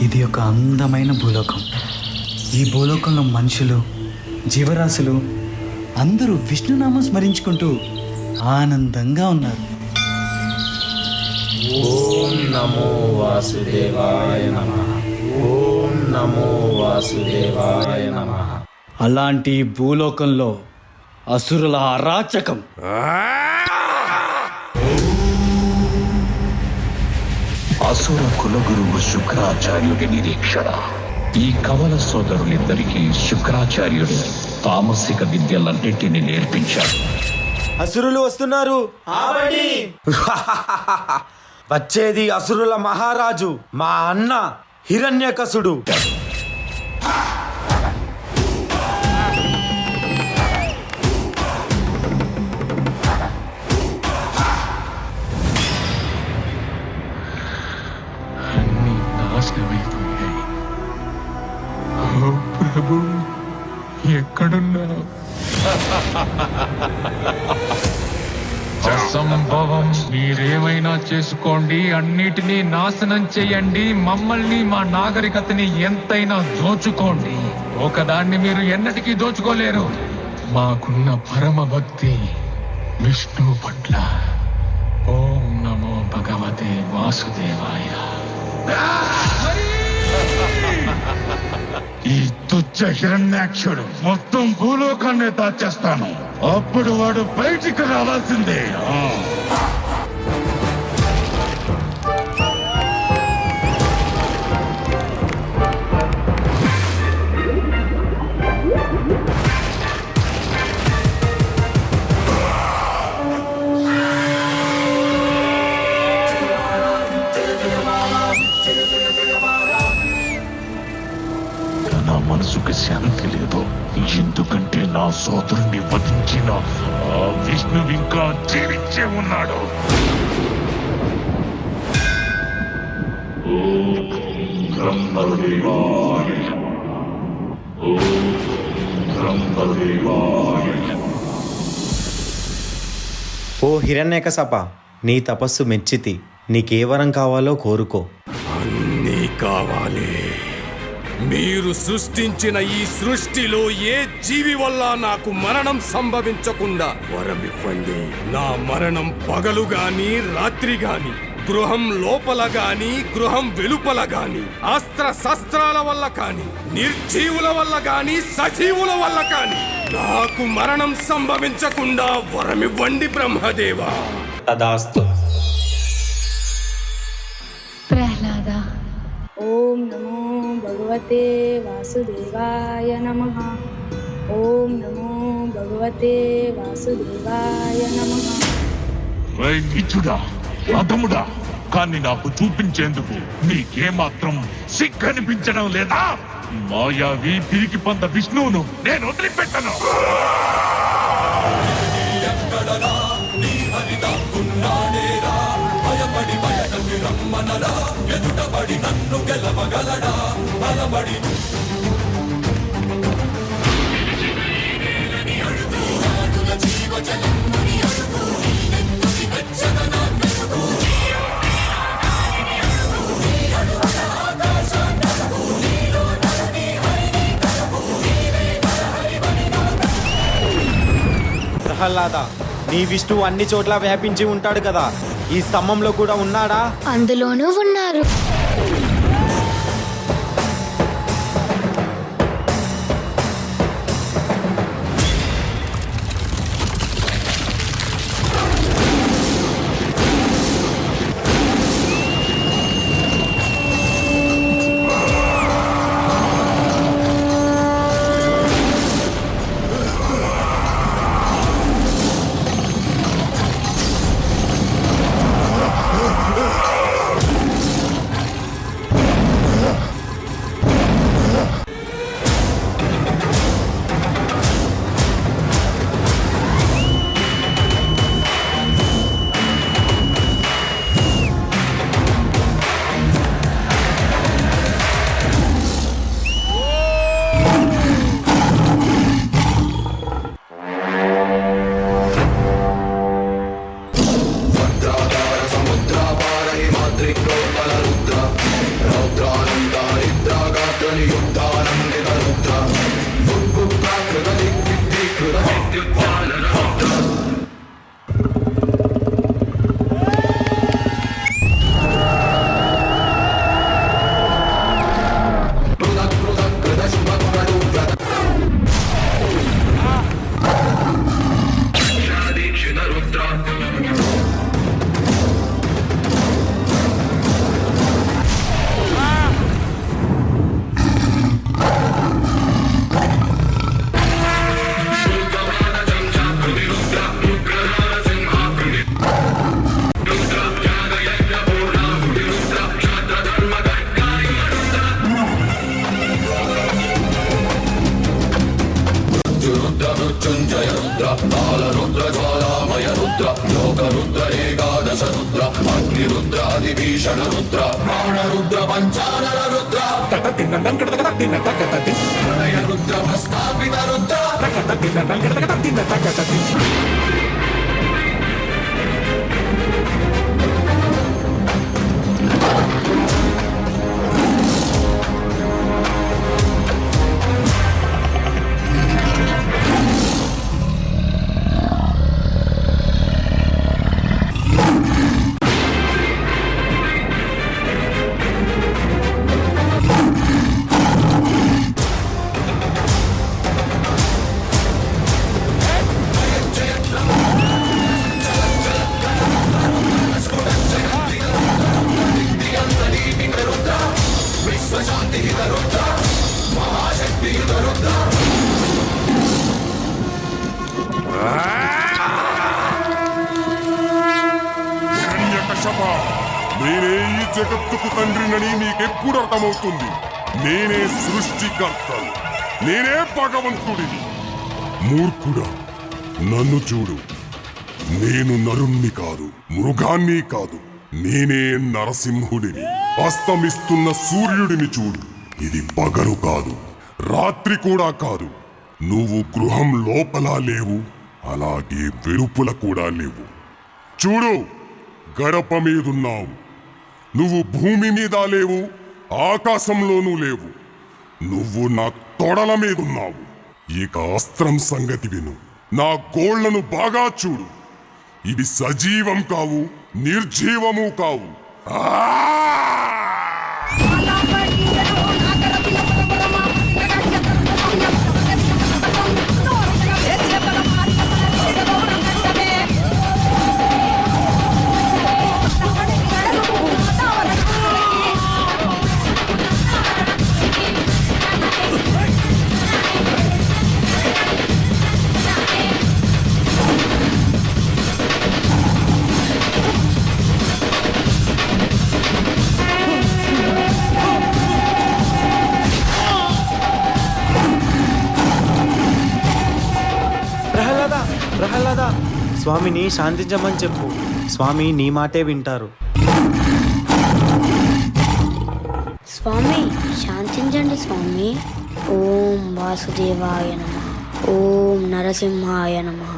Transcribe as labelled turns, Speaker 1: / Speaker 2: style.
Speaker 1: ఇది ఒక అందమైన భూలోకం. ఈ భూలోకంలో మనుషులు, జీవరాశులు అందరూ విష్ణునామం స్మరించుకుంటూ ఆనందంగా ఉన్నారు.
Speaker 2: ఓం నమో వాసుదేవాయ నమః. ఓం నమో వాసుదేవాయ నమః.
Speaker 1: అలాంటి భూలోకంలో అసురుల అరాచకం.
Speaker 3: అసుర కులగురువు శుక్రాచార్యుడి నిరీక్షణ. ఈ కవల సోదరులిద్దరికీ శుక్రాచార్యుడు తామసిక విద్యలన్నింటినీ నేర్పించాడు.
Speaker 2: అసురులు వస్తున్నారు. వచ్చేది అసురుల మహారాజు, మా అన్న హిరణ్యకశుడు.
Speaker 3: అన్నీ నాశనమైపోయాయి. ఓ ప్రభు, ఎక్కడున్నావు? అసంభవం. మీరేమైనా చేసుకోండి, అన్నిటినీ నాశనం చేయండి, మమ్మల్ని, మా నాగరికతని ఎంతైనా దోచుకోండి. ఒకదాన్ని మీరు ఎన్నటికీ దోచుకోలేరు. మాకున్న పరమ భక్తి విష్ణు పట్ల. ఓం నమో భగవతే వాసుదేవాయ. ఈ తుచ్చ హిరణ్యాక్షుడు మొత్తం భూలోకాన్ని దాచేస్తాను. అప్పుడు వాడు బయటికి రావాల్సిందే. నా మనసుకు శాంతి లేదు, ఎందుకంటే నా సోదరుణ్ణి వధించిన ఆ విష్ణు ఇంకా జీవించే ఉన్నాడు. ఓం బ్రహ్మదేవాయ. ఓం బ్రహ్మదేవాయ.
Speaker 2: ఓ హిరణ్యకశప, నీ తపస్సు మెచ్చితి. నీకే వరం కావాలో కోరుకో.
Speaker 4: అన్నీ కావాలి. మీరు సృష్టించిన ఈ సృష్టిలో ఏ జీవి వల్ల నాకు మరణం సంభవించకుండా వరమివ్వండి. నా మరణం పగలు గాని రాత్రి గాని, గృహం లోపల గాని గృహం వెలుపల గాని, అస్త్ర శస్త్రాల వల్ల కాని, నిర్జీవుల వల్ల గాని సజీవుల వల్ల కాని నాకు మరణం సంభవించకుండా వరమివ్వండి బ్రహ్మదేవా.
Speaker 2: తదాస్తు.
Speaker 5: ప్రహ్లాద. ఓం నమో భగవతే వాసుదేవాయ నమః. ఓం నమో భగవతే వాసుదేవాయ నమః.
Speaker 3: నీచుడా, అధముడా, కానీ నాకు చూపించేందుకు నీకేమాత్రం సిగ్గనిపించడం లేదా? మాయావి పిరికి పొంద విష్ణువును నేను వదిలిపెట్టను.
Speaker 2: ప్రహ్లాద, నీ విష్ణువు అన్ని చోట్ల వ్యాపించి ఉంటాడు కదా, ఈ స్తంభంలో కూడా ఉన్నాడా?
Speaker 5: అందులోనూ ఉన్నారు.
Speaker 3: హిరణ్యకశప, నేనే ఈ జగత్తుకు తండ్రినని నీకెప్పుడు అర్థమవుతుంది? నేనే సృష్టికర్తను, నేనే భగవంతుడిని. మూర్ఖుడా, నన్ను చూడు. నేను నరుణ్ణి కాదు, మృగాన్ని కాదు, నేనే నరసింహుడిని. అస్తమిస్తున్న సూర్యుడిని చూడు. ఇది పగలు కాదు, రాత్రి కూడా కాదు. నువ్వు గృహం లోపల లేవు, అలాగే వెలుపుల కూడా లేవు. చూడు, గడప మీదున్నావు. నువ్వు భూమి మీద లేవు, ఆకాశంలోనూ లేవు. నువ్వు నా తొడల మీదున్నావు. ఇక అస్త్రం సంగతి విను. నా గోళ్లను బాగా చూడు. ఇవి సజీవం కావు, నిర్జీవము కావు.
Speaker 2: ప్రహ్లాద, స్వామిని శాంతించమని చెప్పు. స్వామి నీ మాటే వింటారు.
Speaker 5: స్వామి శాంతించండి స్వామి. ఓం వాసుదేవాయ నమః. ఓం నరసింహాయ నమః.